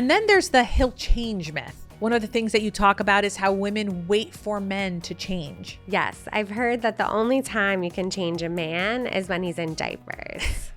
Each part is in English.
And then there's the he'll change myth. One of the things that you talk about is how women wait for men to change. Yes, I've heard that the only time you can change a man is when he's in diapers.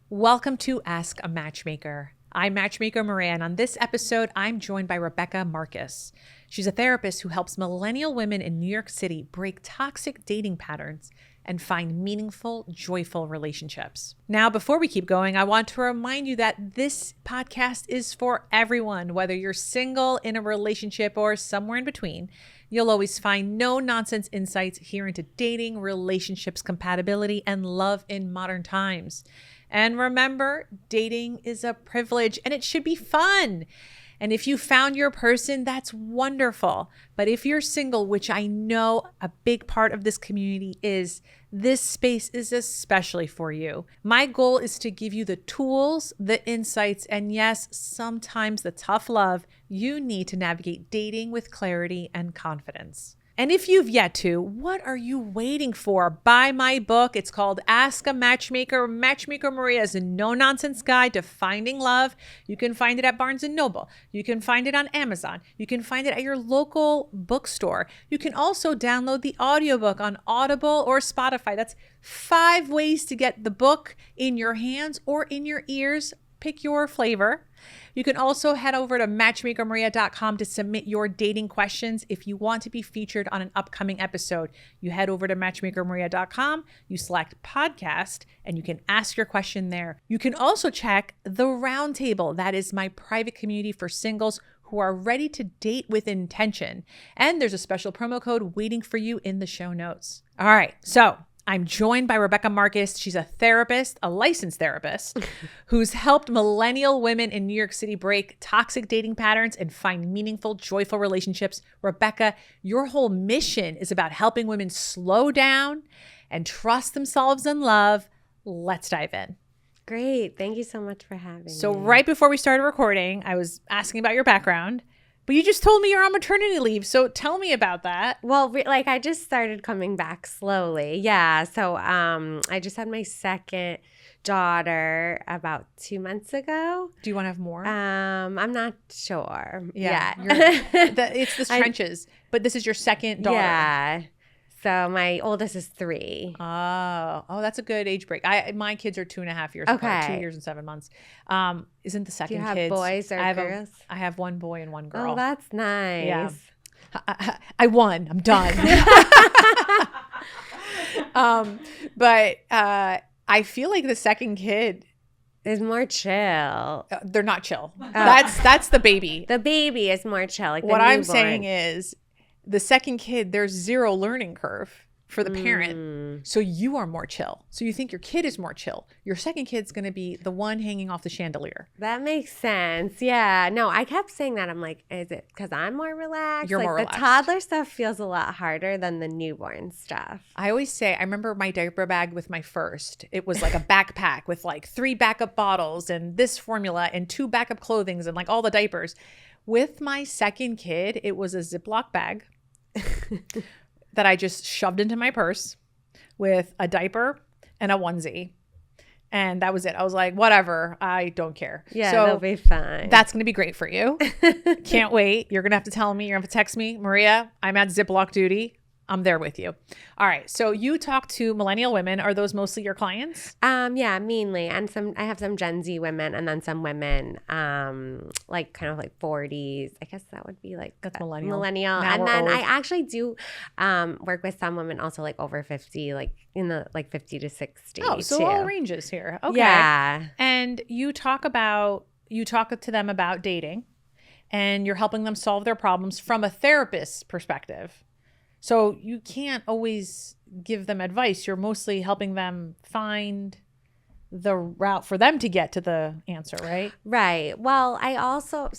Welcome to Ask a Matchmaker. I'm Matchmaker Maria, and on this episode, I'm joined by Rebecca Marcus. She's a therapist who helps millennial women in New York City break toxic dating patterns and find meaningful, joyful relationships. Now, before we keep going, I want to remind you that this podcast is for everyone, whether you're single, in a relationship, or somewhere in between. You'll always find no-nonsense insights here into dating, relationships, compatibility, and love in modern times. And remember, dating is a privilege and it should be fun. And if you found your person, that's wonderful. But if you're single, which I know a big part of this community is, this space is especially for you. My goal is to give you the tools, the insights, and yes, sometimes the tough love you need to navigate dating with clarity and confidence. And if you've yet to, what are you waiting for? Buy my book. It's called Ask a Matchmaker, Matchmaker Maria's no-nonsense guide to finding love. You can find it at Barnes & Noble. You can find it on Amazon. You can find it at your local bookstore. You can also download the audiobook on Audible or Spotify. That's 5 ways to get the book in your hands or in your ears. Pick your flavor. You can also head over to matchmakermaria.com to submit your dating questions. If you want to be featured on an upcoming episode, you head over to matchmakermaria.com, you select podcast, and you can ask your question there. You can also check the Roundtable. That is my private community for singles who are ready to date with intention. And there's a special promo code waiting for you in the show notes. All right, so I'm joined by Rebecca Marcus. She's a therapist, a licensed therapist, who's helped millennial women in New York City break toxic dating patterns and find meaningful, joyful relationships. Rebecca, your whole mission is about helping women slow down and trust themselves in love. Let's dive in. Great. Thank you so much for having me. So right before we started recording, I was asking about your background. But you just told me you're on maternity leave. So tell me about that. Well, I just started coming back slowly. Yeah. So I just had my second daughter about 2 months ago. Do you want to have more? I'm not sure. Yeah. It's the trenches. But this is your second daughter. Yeah. So my oldest is 3. Oh, that's a good age break. My kids are 2.5 years apart, 2 years and 7 months. Isn't the second Do you have kids? boys or girls? I have one boy and one girl. Oh, that's nice. Yeah. I won. I'm done. But I feel like the second kid is more chill. They're not chill. That's the baby. The baby is more chill. Like what I'm saying is, the second kid, there's zero learning curve for the parent. So you are more chill. So you think your kid is more chill. Your second kid's going to be the one hanging off the chandelier. That makes sense. Yeah. No, I kept saying that. I'm like, is it because I'm more relaxed? You're more relaxed. The toddler stuff feels a lot harder than the newborn stuff. I always say, I remember my diaper bag with my first. It was like a backpack with like 3 backup bottles and this formula and 2 backup clothings and like all the diapers. With my second kid, it was a Ziploc bag that I just shoved into my purse with a diaper and a onesie. And that was it. I was like, whatever, I don't care. Yeah, so that'll be fine. That's going to be great for you. Can't wait. You're going to have to tell me, you're going to have to text me, Maria, I'm at Ziploc duty. I'm there with you. All right. So you talk to millennial women. Are those mostly your clients? Yeah, mainly. And I have some Gen Z women and then some women, like kind of like 40s. I guess that would be like that's millennial. Now and then old. I actually do work with some women also like over 50, like in the like 50 to 60. Oh, so too. all ranges here. Okay. Yeah. And you talk to them about dating and you're helping them solve their problems from a therapist's perspective. So you can't always give them advice. You're mostly helping them find the route for them to get to the answer, right? Right. Well, I offer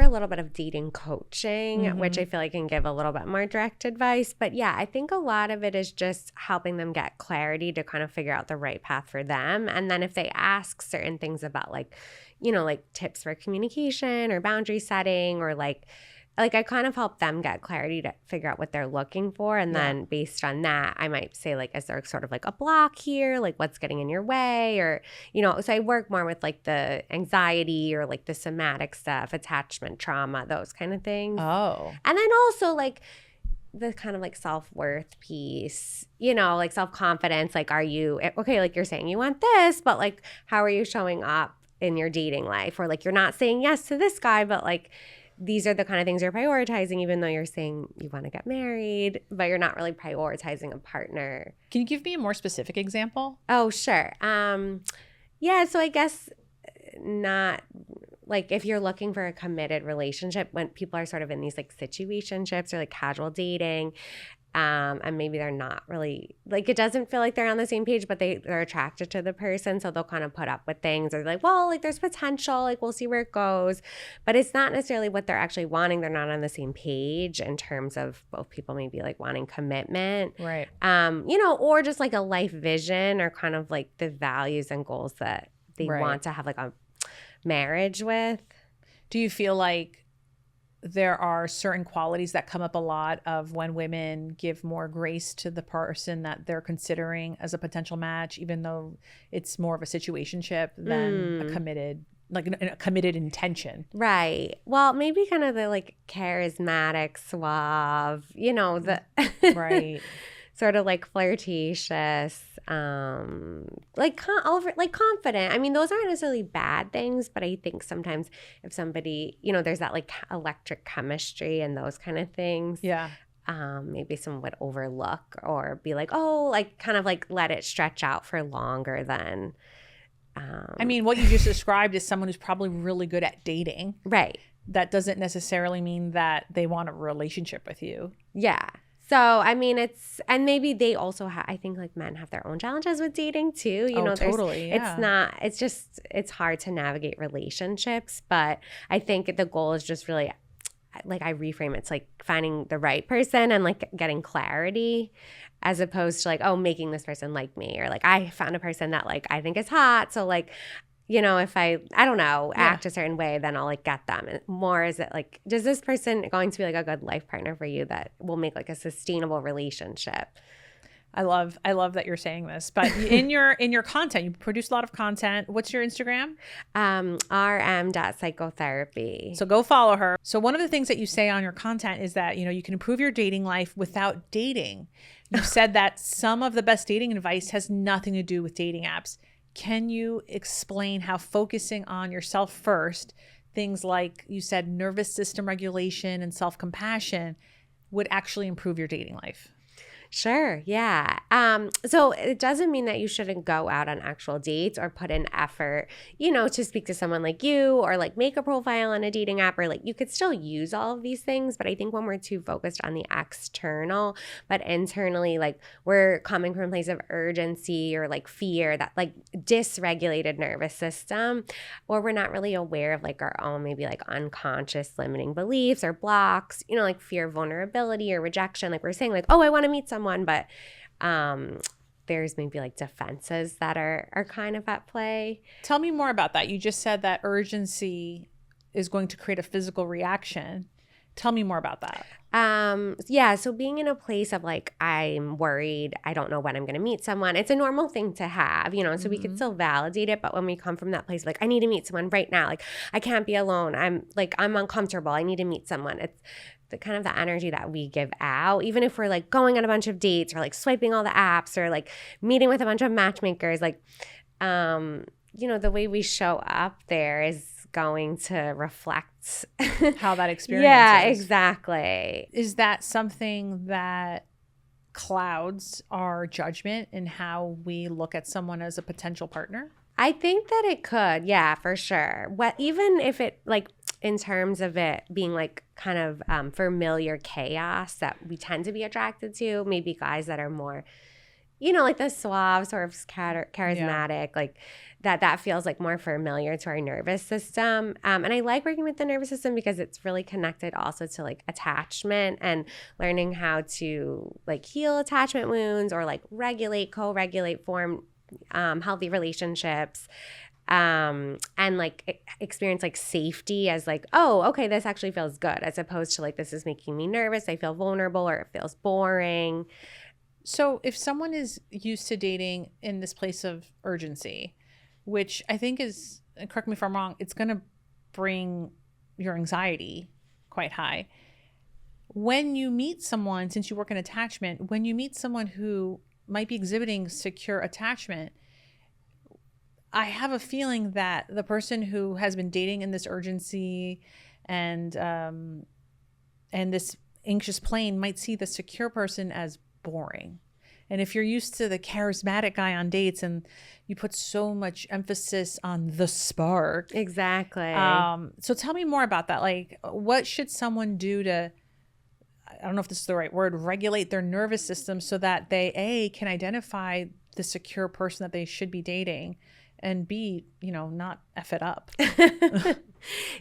a little bit of dating coaching, which I feel like can give a little bit more direct advice. But yeah, I think a lot of it is just helping them get clarity to kind of figure out the right path for them. And then if they ask certain things about like, you know, like tips for communication or boundary setting or like like I kind of help them get clarity to figure out what they're looking for. And then based on that, I might say like, is there sort of like a block here? Like what's getting in your way? Or, you know, so I work more with like the anxiety or like the somatic stuff, attachment trauma, those kind of things. Oh. And then also like the kind of like self-worth piece, you know, like self-confidence. Like, are you, okay, like you're saying you want this, but like, how are you showing up in your dating life? Or like, you're not saying yes to this guy, but like, these are the kind of things you're prioritizing, even though you're saying you want to get married, but you're not really prioritizing a partner. Can you give me a more specific example? Oh, sure. Yeah, so I guess not like if you're looking for a committed relationship, when people are sort of in these like situationships or like casual dating, and maybe they're not really like, it doesn't feel like they're on the same page, but they're attracted to the person, so they'll kind of put up with things, or like, well, like there's potential, like we'll see where it goes, but it's not necessarily what they're actually wanting. They're not on the same page in terms of both people maybe like wanting commitment, right? You know, or just like a life vision or kind of like the values and goals that they want to have like a marriage with. Do you feel like there are certain qualities that come up a lot of when women give more grace to the person that they're considering as a potential match, even though it's more of a situationship than a committed, like a committed intention? Right. Well, maybe kind of the like charismatic, suave, you know, the right. sort of like flirtatious, like confident. I mean, those aren't necessarily bad things, but I think sometimes if somebody, you know, there's that like electric chemistry and those kind of things. Yeah. Maybe someone would overlook or be like, oh, like kind of like let it stretch out for longer than. I mean, what you just described is someone who's probably really good at dating. Right. That doesn't necessarily mean that they want a relationship with you. Yeah. So, I mean, and maybe they also I think like men have their own challenges with dating too. You know, totally. Yeah. It's hard to navigate relationships, but I think the goal is just really, like I reframe it's like finding the right person and like getting clarity, as opposed to like, oh, making this person like me, or like I found a person that like I think is hot. So like, you know, if I don't know, act a certain way, then I'll like get them. And more is it like, does this person going to be like a good life partner for you that will make like a sustainable relationship? I love that you're saying this, but in your content, you produce a lot of content. What's your Instagram? rm.psychotherapy. So go follow her. So one of the things that you say on your content is that, you know, you can improve your dating life without dating. You've said that some of the best dating advice has nothing to do with dating apps. Can you explain how focusing on yourself first, things like you said, nervous system regulation and self-compassion, would actually improve your dating life? Sure. Yeah. So it doesn't mean that you shouldn't go out on actual dates or put in effort, you know, to speak to someone like you or like make a profile on a dating app, or like you could still use all of these things. But I think when we're too focused on the external, but internally, like we're coming from a place of urgency or like fear, that like dysregulated nervous system, or we're not really aware of like our own maybe like unconscious limiting beliefs or blocks, you know, like fear of vulnerability or rejection. Like we're saying like, oh, I want to meet someone, but there's maybe like defenses that are kind of at play. Tell me more about that. You just said that urgency is going to create a physical reaction. Tell me more about that. Yeah, so being in a place of like, I'm worried, I don't know when I'm going to meet someone. It's a normal thing to have, you know, and so we can still validate it. But when we come from that place, like, I need to meet someone right now, like, I can't be alone. I'm uncomfortable. I need to meet someone. It's the kind of the energy that we give out, even if we're like going on a bunch of dates or like swiping all the apps or like meeting with a bunch of matchmakers, like, you know, the way we show up there is going to reflect how that experience yeah, is. Exactly. Is that something that clouds our judgment in how we look at someone as a potential partner? I think that it could, yeah, for sure. Even if it like in terms of it being like kind of familiar chaos that we tend to be attracted to, maybe guys that are more, you know, like the suave sort of charismatic, like that feels like more familiar to our nervous system. And I like working with the nervous system because it's really connected also to like attachment and learning how to like heal attachment wounds or like regulate, co-regulate, form healthy relationships. and like experience like safety as like, oh, okay, this actually feels good, as opposed to like, this is making me nervous, I feel vulnerable, or it feels boring. So if someone is used to dating in this place of urgency, which I think is, correct me if I'm wrong, it's going to bring your anxiety quite high. When you meet someone, since you work in attachment, when you meet someone who might be exhibiting secure attachment, I have a feeling that the person who has been dating in this urgency and this anxious plane might see the secure person as boring. And if you're used to the charismatic guy on dates and you put so much emphasis on the spark. Exactly. So tell me more about that. Like, what should someone do to, I don't know if this is the right word, regulate their nervous system so that they, can identify the secure person that they should be dating, and B, not F it up.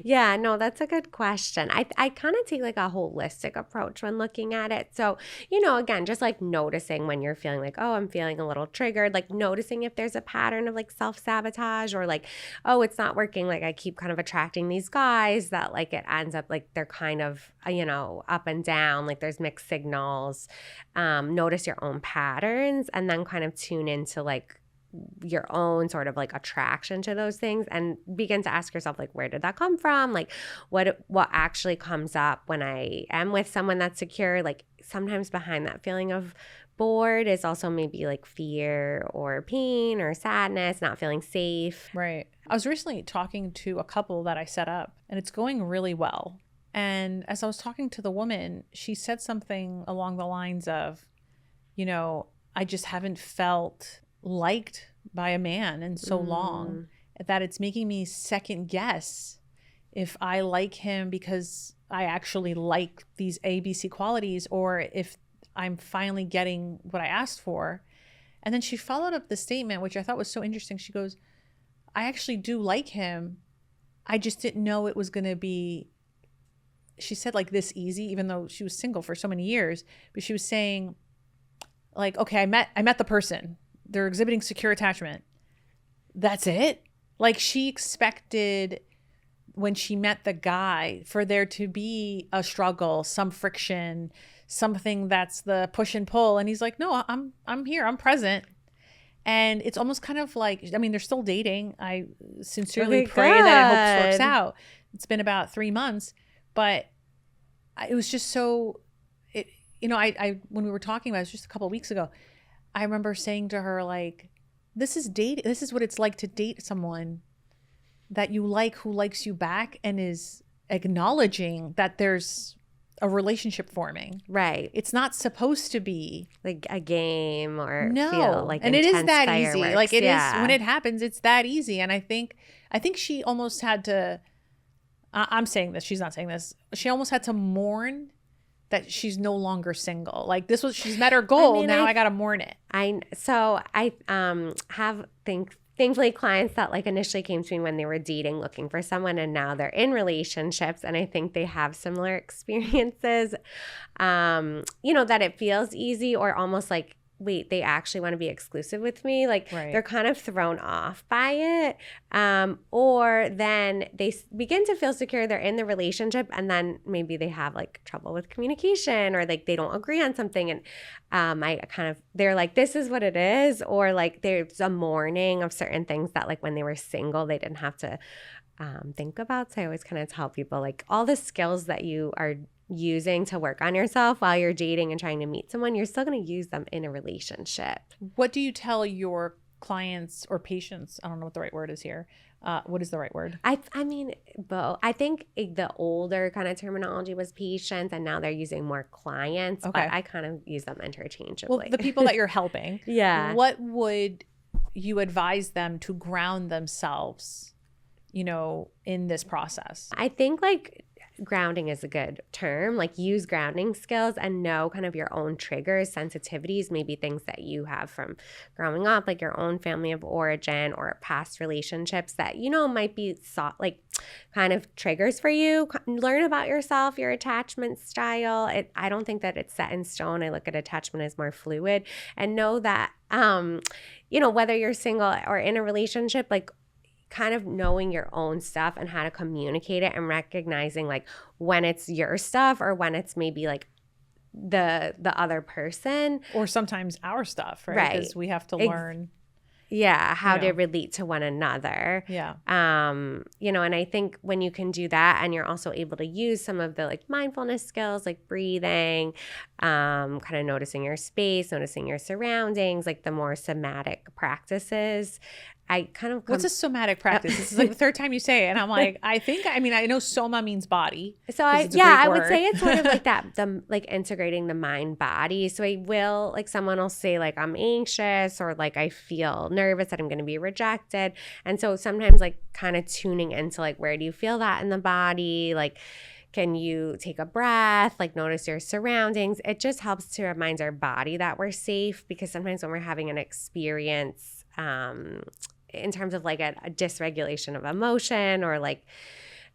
Yeah, no, that's a good question. I kind of take like a holistic approach when looking at it. So, again, just like noticing when you're feeling like, oh, I'm feeling a little triggered, like noticing if there's a pattern of like self-sabotage, or like, oh, it's not working. Like I keep kind of attracting these guys that like it ends up like they're kind of, up and down, like there's mixed signals. Notice your own patterns, and then kind of tune into like your own sort of like attraction to those things, and begin to ask yourself like, where did that come from? Like what actually comes up when I am with someone that's secure? Like sometimes behind that feeling of bored is also maybe like fear or pain or sadness, not feeling safe. Right. I was recently talking to a couple that I set up, and it's going really well. And as I was talking to the woman, she said something along the lines of, I just haven't felt liked by a man in so long that it's making me second guess if I like him because I actually like these ABC qualities, or if I'm finally getting what I asked for. And then she followed up the statement, which I thought was so interesting. She goes, I actually do like him. I just didn't know it was going to be, she said, like this easy, even though she was single for so many years. But she was saying like, okay, I met the person. They're exhibiting secure attachment. That's it? Like she expected when she met the guy for there to be a struggle, some friction, something that's the push and pull. And he's like, no, I'm here. I'm present. And it's almost kind of like, they're still dating. I sincerely pray that it hopes works out. It's been about 3 months, but it was just so, I when we were talking about it, just a couple of weeks ago, I remember saying to her, like, this is what it's like to date someone that you like, who likes you back and is acknowledging that there's a relationship forming. Right. It's not supposed to be like a game or no. feel like and it is that fireworks. Easy. Like it is when it happens, it's that easy. And I think she almost had to, I'm saying this, she's not saying this. She almost had to mourn that she's no longer single. Like she's met her goal. Now I got to mourn it. I have thankfully clients that like initially came to me when they were dating, looking for someone, and now they're in relationships. And I think they have similar experiences, that it feels easy, or almost like, wait, they actually want to be exclusive with me. Like They're kind of thrown off by it. Or then they begin to feel secure. They're in the relationship, and then maybe they have like trouble with communication, or like they don't agree on something. And they're like, this is what it is. Or like there's a mourning of certain things that like when they were single, they didn't have to think about. So I always kind of tell people like all the skills that you are using to work on yourself while you're dating and trying to meet someone, you're still going to use them in a relationship. What do you tell your clients or patients? I don't know what the right word is here. What is the right word? I mean, both. I think the older kind of terminology was patients, and now they're using more clients. Okay. But I kind of use them interchangeably. Well, the people that you're helping, yeah. What would you advise them to ground themselves, in this process? I think like grounding is a good term. Like use grounding skills and know kind of your own triggers, sensitivities, maybe things that you have from growing up, like your own family of origin or past relationships that, might be like kind of triggers for you. Learn about yourself, your attachment style. I don't think that it's set in stone. I look at attachment as more fluid, and know that, whether you're single or in a relationship, like kind of knowing your own stuff and how to communicate it and recognizing like when it's your stuff or when it's maybe like the other person. Or sometimes our stuff, right? Because we have to learn. How to relate to one another. Yeah. You know, and I think when you can do that and you're also able to use some of the like mindfulness skills like breathing, kind of noticing your space, noticing your surroundings, like the more somatic practices. What's a somatic practice? This is like the third time you say it. And I'm like, I know soma means body. So I would say it's sort of like that, like integrating the mind body. So someone will say like, I'm anxious or like, I feel nervous that I'm going to be rejected. And so sometimes like kind of tuning into like, where do you feel that in the body? Like, can you take a breath, like notice your surroundings? It just helps to remind our body that we're safe, because sometimes when we're having an experience, in terms of like a dysregulation of emotion or like,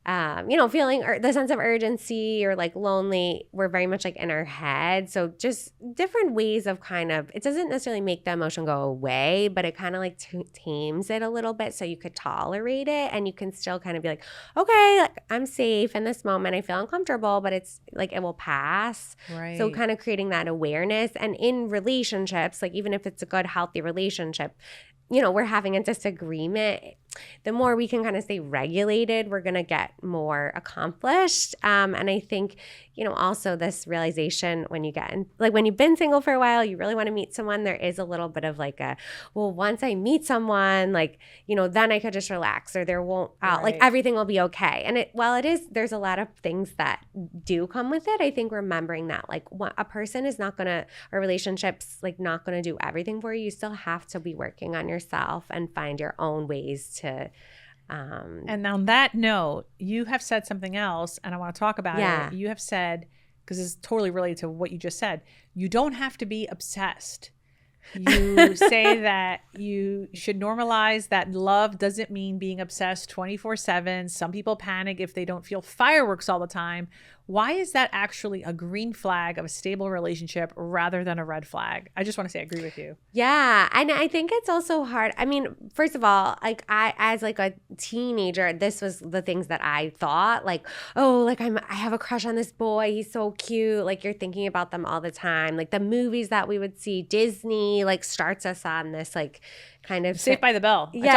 feeling the sense of urgency or like lonely, we're very much like in our head. So just different ways of it doesn't necessarily make the emotion go away, but it kind of like tames it a little bit so you could tolerate it and you can still kind of be like, okay, like I'm safe in this moment. I feel uncomfortable, but it's like it will pass. Right. So kind of creating that awareness. And in relationships, like even if it's a good, healthy relationship, we're having a disagreement, the more we can kind of stay regulated, we're going to get more accomplished. And I think, also this realization when you get in, like when you've been single for a while, you really want to meet someone, there is a little bit of like once I meet someone, like, then I could just relax or there won't, like everything will be okay. And there's a lot of things that do come with it. I think remembering that like a person is not going to, or relationships like not going to do everything for you. You still have to be working on yourself and find your own ways to and on that note, you have said something else and I want to talk about it. You have said, because it's totally related to what you just said, you don't have to be obsessed. You say that you should normalize that love doesn't mean being obsessed 24/7. Some people panic if they don't feel fireworks all the time. Why is that actually a green flag of a stable relationship rather than a red flag? I just want to say I agree with you. Yeah. And I think it's also hard. I mean, first of all, like I, as like a teenager, this was the things that I thought like, oh, like I have a crush on this boy. He's so cute. Like you're thinking about them all the time. Like the movies that we would see, Disney like starts us on this like kind of Saved by the Bell. Yeah. I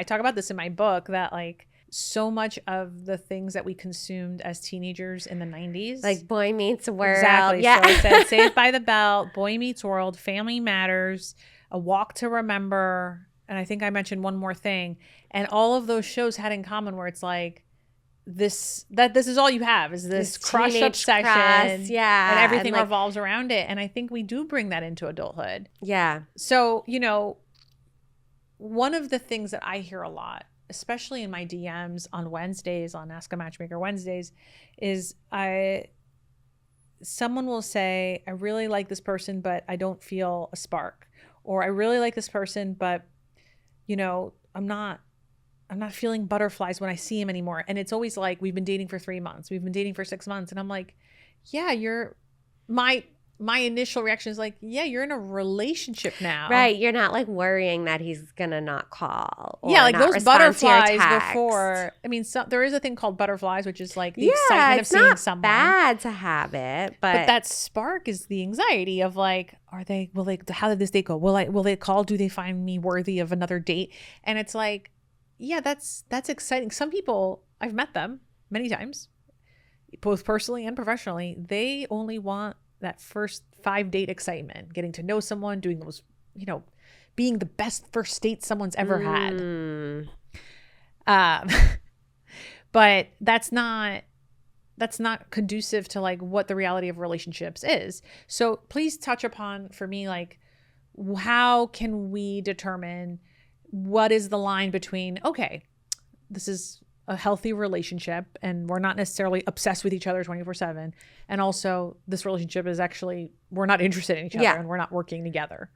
talk about this in my book that like, so much of the things that we consumed as teenagers in the 90s. Like Boy Meets World. Exactly. Yeah. So it said Saved by the Bell, Boy Meets World, Family Matters, A Walk to Remember, and I think I mentioned one more thing. And all of those shows had in common where it's like, this is all you have is this crush obsession. Yeah. And everything revolves around it. And I think we do bring that into adulthood. Yeah. So, one of the things that I hear a lot, especially in my DMs on Wednesdays, on Ask a Matchmaker Wednesdays, is someone will say, I really like this person, but I don't feel a spark. Or I really like this person, but, I'm not feeling butterflies when I see him anymore. And it's always like, we've been dating for 3 months. We've been dating for 6 months. And I'm like, yeah, my initial reaction is like, yeah, you're in a relationship now. Right. You're not like worrying that he's going to not call. Or yeah, like not those butterflies before. I mean, there is a thing called butterflies, which is like the excitement of seeing someone. It's not bad to have it. But that spark is the anxiety of like, how did this date go? Will they call? Do they find me worthy of another date? And it's like, yeah, that's exciting. Some people, I've met them many times, both personally and professionally. They only want that first 5-date excitement, getting to know someone, doing those, being the best first date someone's ever had. But that's not conducive to like what the reality of relationships is. So please touch upon for me, like, how can we determine what is the line between, okay, this is a healthy relationship and we're not necessarily obsessed with each other 24/7, and also this relationship is actually, we're not interested in each other and we're not working together?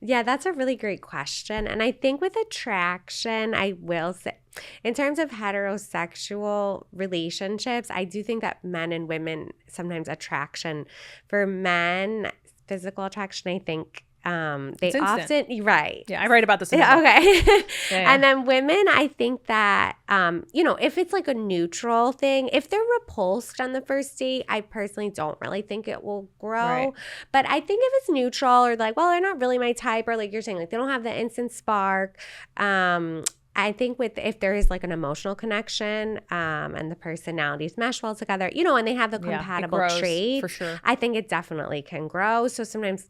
Yeah, that's a really great question. And I think with attraction, I will say, in terms of heterosexual relationships, I do think that men and women, sometimes attraction, for men, physical attraction, I think they often, right. Yeah, I write about this in the book. Okay. Yeah. And then women, I think that, if it's like a neutral thing, if they're repulsed on the first date, I personally don't really think it will grow. Right. But I think if it's neutral or like, well, they're not really my type, or like you're saying, like they don't have the instant spark, I think if there is like an emotional connection and the personalities mesh well together, and they have the compatible traits, for sure. I think it definitely can grow. So sometimes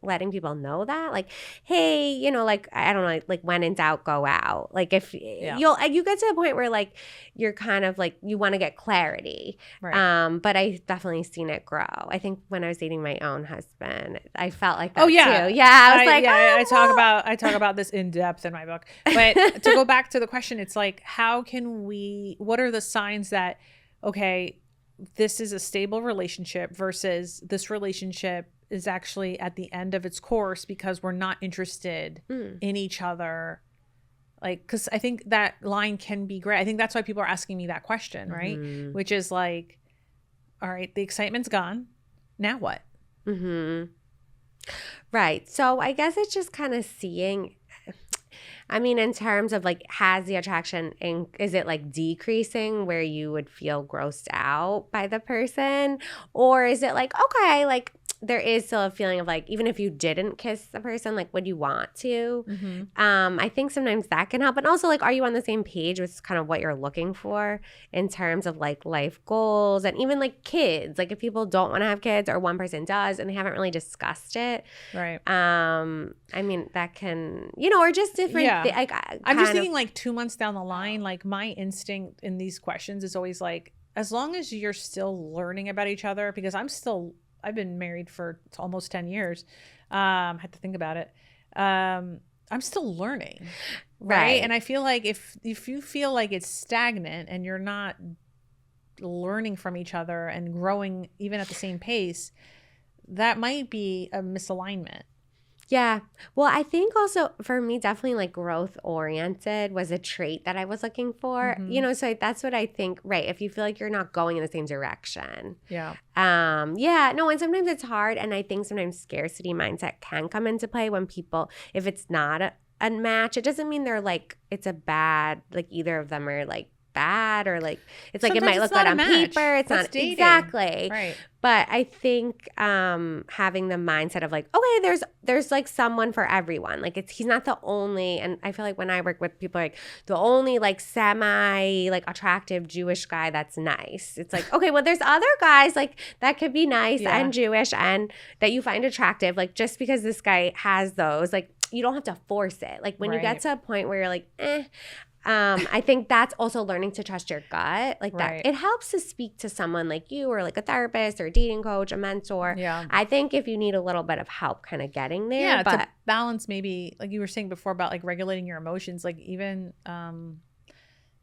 letting people know that, like, hey, like, I don't know, like when in doubt, go out. Like if you get to a point where like you're kind of like you want to get clarity. Right. But I definitely seen it grow. I think when I was dating my own husband, I felt like that too. Yeah, I was I talk about this in depth in my book. But to go back to the question, it's like, what are the signs that, okay, this is a stable relationship versus this relationship is actually at the end of its course because we're not interested in each other. Like, because I think that line can be great. I think that's why people are asking me that question, right? Mm-hmm. Which is like, all right, the excitement's gone. Now what? Mm-hmm. Right. So I guess it's just kind of seeing, I mean, in terms of like, has the attraction, is it like decreasing where you would feel grossed out by the person? Or is it like, okay, like there is still a feeling of like, even if you didn't kiss the person, like would you want to? Mm-hmm. I think sometimes that can help. And also like, are you on the same page with kind of what you're looking for in terms of like life goals and even like kids? Like if people don't want to have kids or one person does and they haven't really discussed it. Right. I mean, that can, or just different. Yeah. I'm just thinking like 2 months down the line, like my instinct in these questions is always like, as long as you're still learning about each other, because I've been married for almost 10 years. I had to think about it. I'm still learning. Right. And I feel like if you feel like it's stagnant and you're not learning from each other and growing even at the same pace, that might be a misalignment. Yeah. Well, I think also for me, definitely like growth oriented was a trait that I was looking for, mm-hmm. So that's what I think, right. If you feel like you're not going in the same direction. Yeah. No, and sometimes it's hard. And I think sometimes scarcity mindset can come into play when people, if it's not a match, it doesn't mean they're like, it's a bad, like either of them are like bad or like, it's like, sometimes it might look good on paper. It's not dating. Exactly. Right. But I think having the mindset of like, okay, there's like someone for everyone. Like he's not the only, and I feel like when I work with people like the only like semi like attractive Jewish guy that's nice. It's like, okay, well there's other guys like that could be nice and Jewish and that you find attractive. Like just because this guy has those, like you don't have to force it. Like when you get to a point where you're like, I think that's also learning to trust your gut. Like that it helps to speak to someone like you or like a therapist or a dating coach, a mentor. Yeah. I think if you need a little bit of help kind of getting there. Yeah, to balance maybe like you were saying before about like regulating your emotions, like even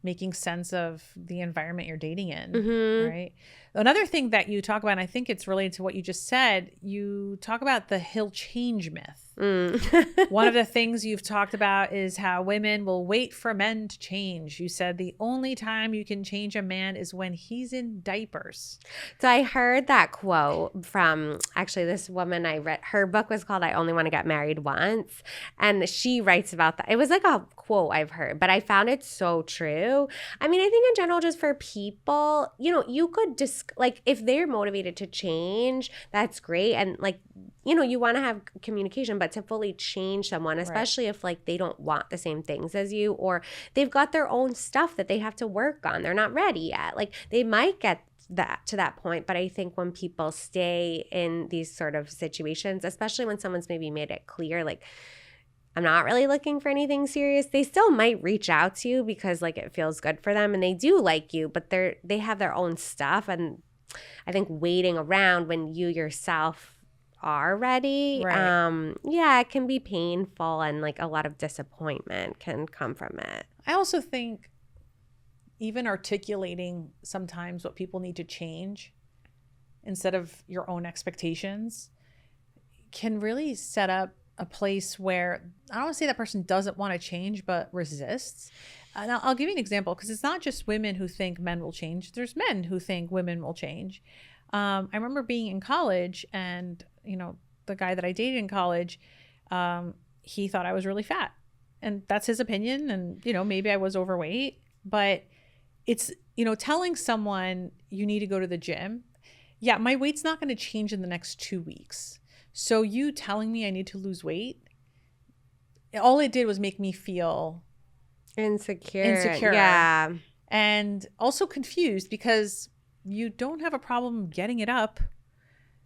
making sense of the environment you're dating in, mm-hmm. right? Another thing that you talk about, and I think it's related to what you just said, you talk about the he'll change myth. One of the things you've talked about is how women will wait for men to change. You said the only time you can change a man is when he's in diapers. So I heard that quote from actually this woman I read. Her book was called I Only Want to Get Married Once. And she writes about that. It was like a quote I've heard, but I found it so true. I mean, I think in general, just for people, you could just like if they're motivated to change, that's great. And like, you want to have communication, but to fully change someone, especially if like they don't want the same things as you or they've got their own stuff that they have to work on. They're not ready yet. Like they might get to that point. But I think when people stay in these sort of situations, especially when someone's maybe made it clear, like, I'm not really looking for anything serious, they still might reach out to you because like it feels good for them and they do like you, but they have their own stuff. And I think waiting around when you yourself are ready, it can be painful and like a lot of disappointment can come from it. I also think even articulating sometimes what people need to change instead of your own expectations can really set up a place where I don't want to say that person doesn't want to change but resists. And I'll give you an example because it's not just women who think men will change. There's men who think women will change. I remember being in college and, the guy that I dated in college, he thought I was really fat. And that's his opinion. And, you know, maybe I was overweight, but it's, you know, telling someone you need to go to the gym. Yeah, my weight's not going to change in the next 2 weeks. So you telling me I need to lose weight, all it did was make me feel insecure. Yeah. And also confused because you don't have a problem getting it up.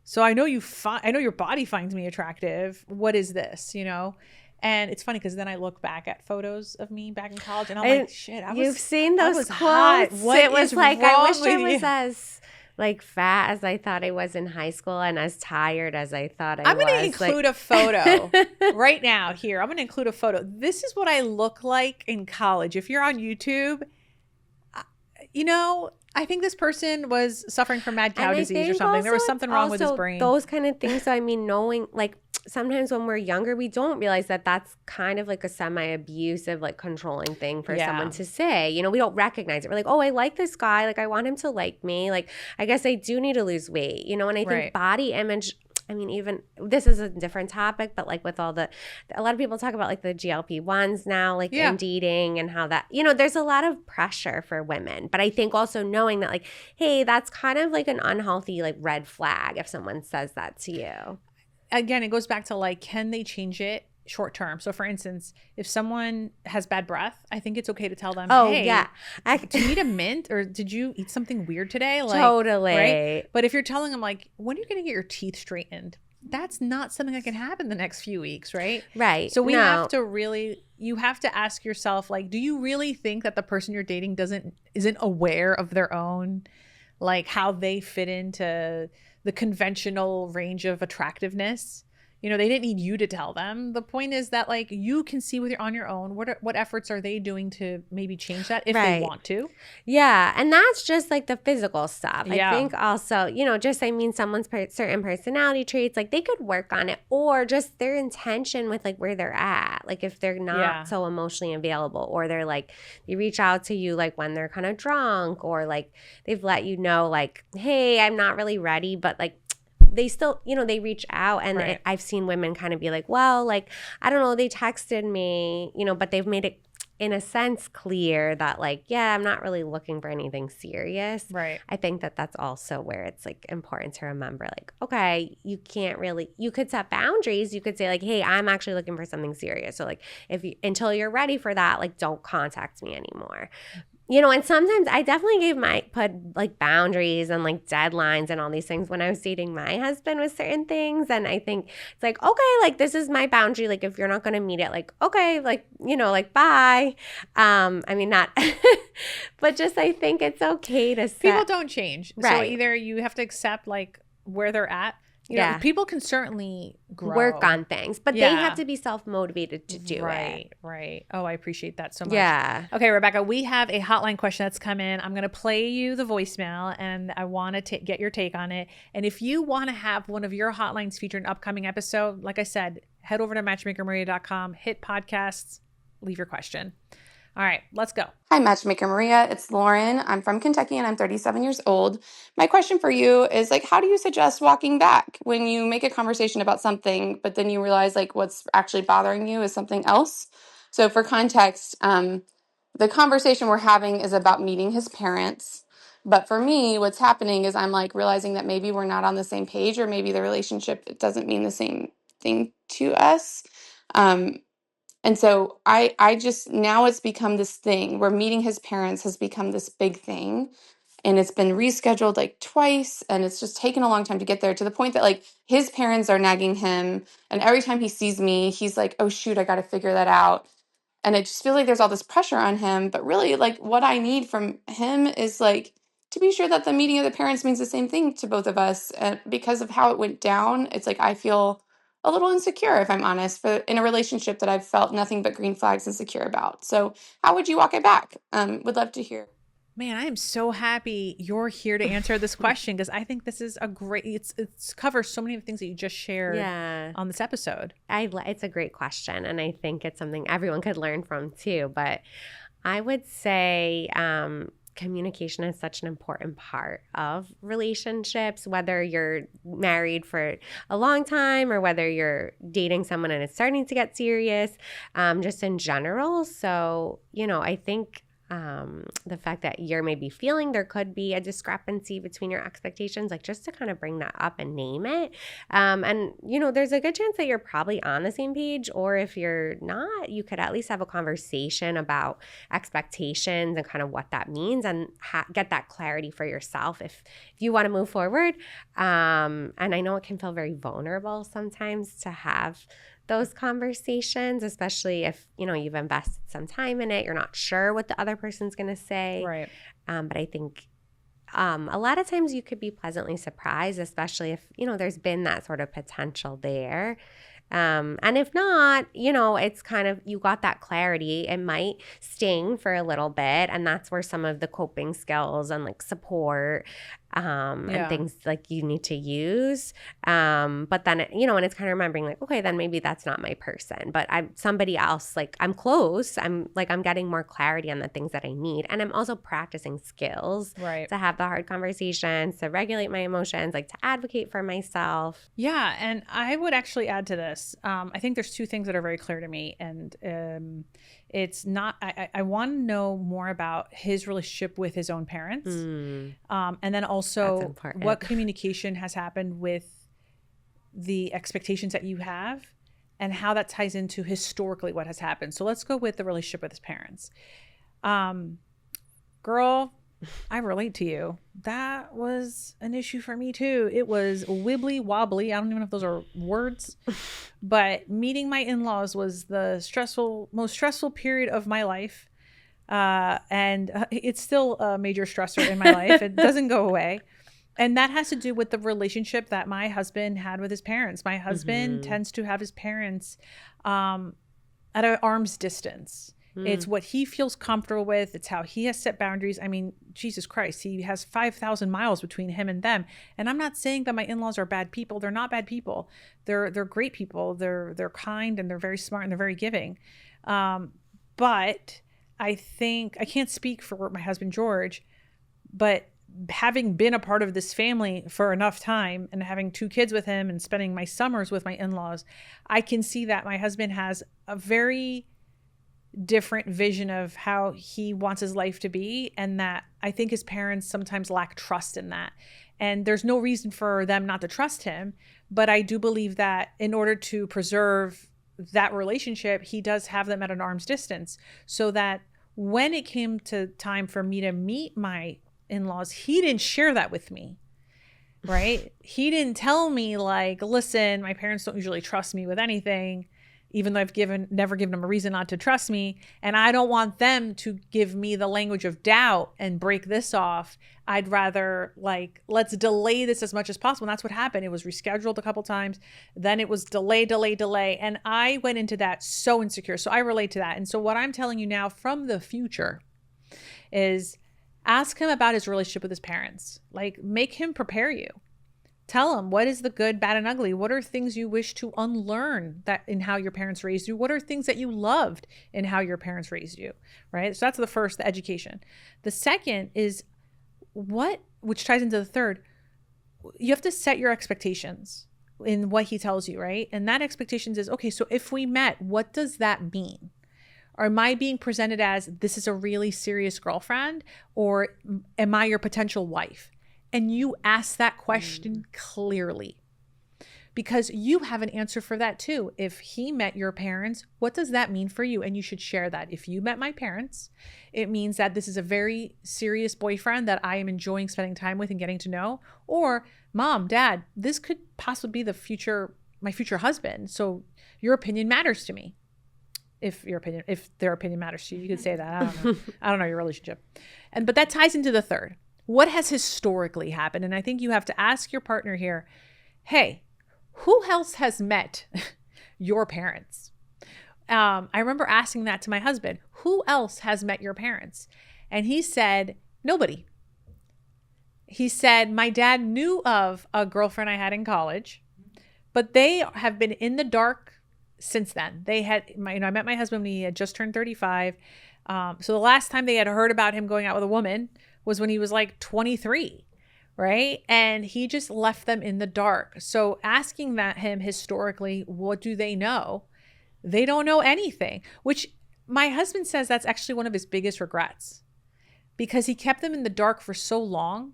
So I know I know your body finds me attractive. What is this, you know? And it's funny because then I look back at photos of me back in college and I'm like, shit, you've seen those quotes. Hot. What it was like, I wish I was you? As like fat as I thought I was in high school and as tired as I thought I'm going to include a photo right now here. I'm going to include a photo. This is what I look like in college. If you're on YouTube, you know, I think this person was suffering from mad cow disease or something. There was something wrong with his brain. Those kind of things. So, I mean, knowing, like, sometimes when we're younger, we don't realize that that's kind of like a semi-abusive, like, controlling thing for someone to say. You know, we don't recognize it. We're like, oh, I like this guy. Like, I want him to like me. Like, I guess I do need to lose weight. You know, and I think body image, I mean, even this is a different topic, but like with all a lot of people talk about like the GLP-1s now, like in dating and how that, you know, there's a lot of pressure for women. But I think also knowing that like, hey, that's kind of like an unhealthy like red flag if someone says that to you. Again, it goes back to like, can they change it short term? So for instance, if someone has bad breath, I think it's okay to tell them, hey, do you need a mint or did you eat something weird today? Like, totally. Right? But if you're telling them like, when are you going to get your teeth straightened? That's not something that can happen the next few weeks, right? Right. So we have to really, you have to ask yourself, like, do you really think that the person you're dating isn't aware of their own, like how they fit into the conventional range of attractiveness? You know, they didn't need you to tell them. The point is that like you can see on your own what efforts are they doing to maybe change that if they want to. Yeah, and that's just like the physical stuff. I think also, you know, just I mean someone's certain personality traits, like they could work on it, or just their intention with like where they're at. Like if they're not so emotionally available, or they're like they reach out to you like when they're kind of drunk, or like they've let you know like, hey, I'm not really ready, but like they still, you know, they reach out and I've seen women kind of be like, well, like, I don't know, they texted me, you know, but they've made it in a sense clear that like, yeah, I'm not really looking for anything serious. Right. I think that that's also where it's like important to remember like, okay, you could set boundaries. You could say like, hey, I'm actually looking for something serious. So like until you're ready for that, like don't contact me anymore. You know, and sometimes I definitely put like boundaries and like deadlines and all these things when I was dating my husband with certain things. And I think it's like, okay, like this is my boundary. Like if you're not going to meet it, like, okay, like, you know, like bye. I mean, not, but just I think it's okay to set. People don't change. Right. So either you have to accept like where they're at. You know, people can certainly work on things, but they have to be self-motivated to do it. Right. Oh, I appreciate that so much. Yeah. Okay, Rebecca, we have a hotline question that's come in. I'm going to play you the voicemail, and I want to get your take on it. And if you want to have one of your hotlines featured in an upcoming episode, like I said, head over to matchmakermaria.com, hit podcasts, leave your question. All right, let's go. Hi, Matchmaker Maria. It's Lauren. I'm from Kentucky and I'm 37 years old. My question for you is like, how do you suggest walking back when you make a conversation about something, but then you realize like what's actually bothering you is something else? So for context, the conversation we're having is about meeting his parents. But for me, what's happening is I'm like realizing that maybe we're not on the same page, or maybe the relationship doesn't mean the same thing to us. And so I just, now it's become this thing where meeting his parents has become this big thing. And it's been rescheduled like twice. And it's just taken a long time to get there, to the point that like his parents are nagging him. And every time he sees me, he's like, oh, shoot, I got to figure that out. And I just feel like there's all this pressure on him. But really, like what I need from him is like to be sure that the meeting of the parents means the same thing to both of us. And because of how it went down, it's like I feel a little insecure, if I'm honest, in a relationship that I've felt nothing but green flags insecure about. So how would you walk it back? Would love to hear. Man, I am so happy you're here to answer this question, because I think this is a great, it's covers so many of the things that you just shared on this episode. It's a great question. And I think it's something everyone could learn from too. But I would say communication is such an important part of relationships, whether you're married for a long time or whether you're dating someone and it's starting to get serious, just in general. So, I think the fact that you're maybe feeling there could be a discrepancy between your expectations, like just to kind of bring that up and name it. And, there's a good chance that you're probably on the same page, or if you're not, you could at least have a conversation about expectations and kind of what that means and get that clarity for yourself if you want to move forward. And I know it can feel very vulnerable sometimes to have those conversations, especially if, you've invested some time in it. You're not sure what the other person's going to say. Right. But I think a lot of times you could be pleasantly surprised, especially if, there's been that sort of potential there. And if not, it's kind of, you got that clarity. It might sting for a little bit. And that's where some of the coping skills and like support and things like you need to use. But then, and it's kind of remembering like, okay, then maybe that's not my person, but I'm somebody else. Like I'm close. I'm getting more clarity on the things that I need. And I'm also practicing skills to have the hard conversations, to regulate my emotions, like to advocate for myself. Yeah. And I would actually add to this. I think there's two things that are very clear to me. And it's not, I want to know more about his relationship with his own parents. And then also what communication has happened with the expectations that you have and how that ties into historically what has happened. So let's go with the relationship with his parents. Girl, I relate to you. That was an issue for me too. It was wibbly wobbly. I don't even know if those are words, but meeting my in-laws was the most stressful period of my life. And it's still a major stressor in my life. It doesn't go away. And that has to do with the relationship that my husband had with his parents. My husband tends to have his parents at an arm's distance. It's what he feels comfortable with. It's how he has set boundaries. I mean, Jesus Christ, he has 5,000 miles between him and them. And I'm not saying that my in-laws are bad people. They're not bad people. They're great people. They're kind and they're very smart and they're very giving. But I think I can't speak for my husband, George, but having been a part of this family for enough time and having 2 kids with him and spending my summers with my in-laws, I can see that my husband has a very different vision of how he wants his life to be, and that I think his parents sometimes lack trust in that. And there's no reason for them not to trust him, but I do believe that in order to preserve that relationship, he does have them at an arm's distance, so that when it came to time for me to meet my in-laws, he didn't share that with me. Right? He didn't tell me like, listen, my parents don't usually trust me with anything, even though I've never given them a reason not to trust me. And I don't want them to give me the language of doubt and break this off. I'd rather like, let's delay this as much as possible. And that's what happened. It was rescheduled a couple times. Then it was delay. And I went into that so insecure. So I relate to that. And so what I'm telling you now from the future is ask him about his relationship with his parents. Like, make him prepare you. Tell him what is the good, bad, and ugly. What are things you wish to unlearn that in how your parents raised you? What are things that you loved in how your parents raised you, right? So that's the first, the education. The second is which ties into the third, you have to set your expectations in what he tells you, right? And that expectations is, okay, so if we met, what does that mean? Or am I being presented as this is a really serious girlfriend, or am I your potential wife? And you ask that question clearly, because you have an answer for that too. If he met your parents, what does that mean for you? And you should share that. If you met my parents, it means that this is a very serious boyfriend that I am enjoying spending time with and getting to know. Or mom, dad, this could possibly be my future husband. So your opinion matters to me. If their opinion matters to you, you could say that. I don't know. I don't know your relationship. But that ties into the third. What has historically happened? And I think you have to ask your partner here, hey, who else has met your parents? I remember asking that to my husband, who else has met your parents? And he said, nobody. He said, my dad knew of a girlfriend I had in college, but they have been in the dark since then. I met my husband when he had just turned 35. So the last time they had heard about him going out with a woman was when he was like 23, right? And he just left them in the dark. So asking him historically, what do they know? They don't know anything, which my husband says that's actually one of his biggest regrets, because he kept them in the dark for so long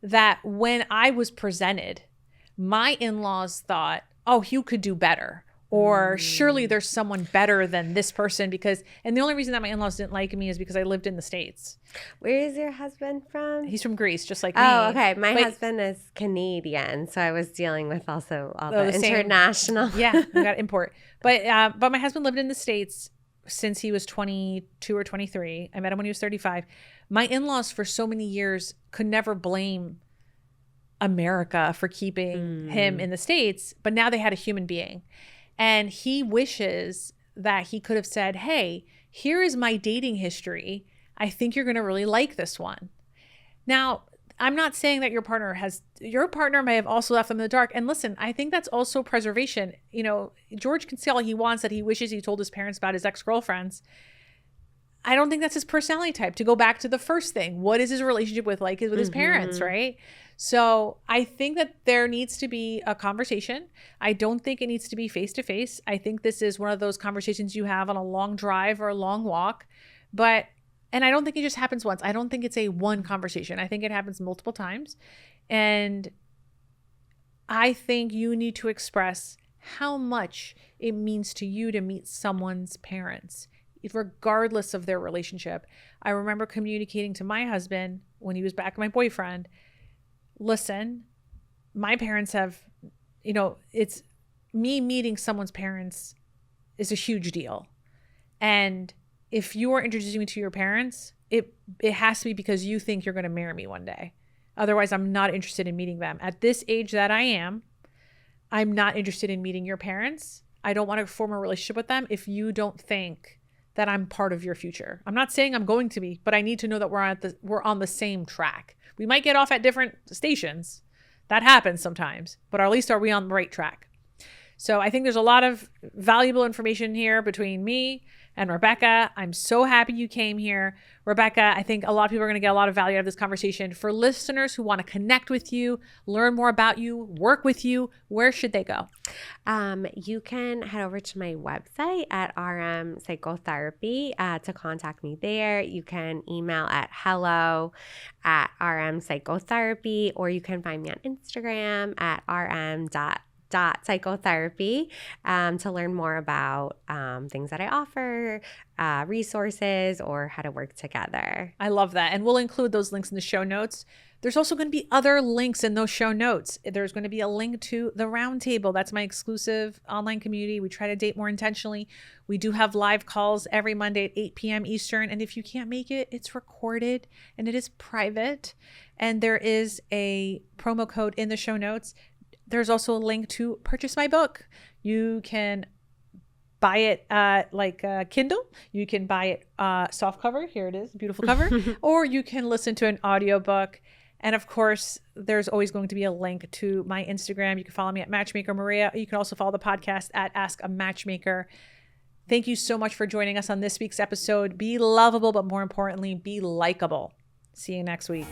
that when I was presented, my in-laws thought, oh, you could do better. Or surely there's someone better than this person and the only reason that my in-laws didn't like me is because I lived in the States. Where is your husband from? He's from Greece, just like me. Oh, okay. My husband is Canadian, so I was dealing with also all the international. Yeah, we got to import. But my husband lived in the States since he was 22 or 23. I met him when he was 35. My in-laws for so many years could never blame America for keeping him in the States, but now they had a human being. And he wishes that he could have said, hey, here is my dating history. I think you're going to really like this one. Now, I'm not saying that your partner may have also left them in the dark. And listen, I think that's also preservation. You know, George can say all he wants that he wishes he told his parents about his ex-girlfriends. I don't think that's his personality type. To go back to the first thing, what is his relationship with his parents, right? So I think that there needs to be a conversation. I don't think it needs to be face-to-face. I think this is one of those conversations you have on a long drive or a long walk. And I don't think it just happens once. I don't think it's a one conversation. I think it happens multiple times. And I think you need to express how much it means to you to meet someone's parents, regardless of their relationship. I remember communicating to my husband when he was back, my boyfriend, listen, my parents have, it's me meeting someone's parents is a huge deal. And if you are introducing me to your parents, it has to be because you think you're going to marry me one day. Otherwise, I'm not interested in meeting them. At this age that I am, I'm not interested in meeting your parents. I don't want to form a relationship with them if you don't think that I'm part of your future. I'm not saying I'm going to be, but I need to know that we're on the same track. We might get off at different stations. That happens sometimes, but at least are we on the right track? So I think there's a lot of valuable information here between me and Rebecca. I'm so happy you came here. Rebecca, I think a lot of people are going to get a lot of value out of this conversation. For listeners who want to connect with you, learn more about you, work with you, where should they go? You can head over to my website at RM Psychotherapy to contact me there. You can email at hello@RM Psychotherapy, or you can find me on Instagram at rm.psychotherapy to learn more about things that I offer, resources, or how to work together. I love that. And we'll include those links in the show notes. There's also going to be other links in those show notes. There's going to be a link to the Roundtable. That's my exclusive online community. We try to date more intentionally. We do have live calls every Monday at 8 p.m. Eastern. And if you can't make it, it's recorded and it is private. And there is a promo code in the show notes. There's also a link to purchase my book. You can buy it like Kindle. You can buy it soft cover. Here it is, beautiful cover. Or you can listen to an audiobook. And of course, there's always going to be a link to my Instagram. You can follow me at Matchmaker Maria. You can also follow the podcast at Ask a Matchmaker. Thank you so much for joining us on this week's episode. Be lovable, but more importantly, be likable. See you next week.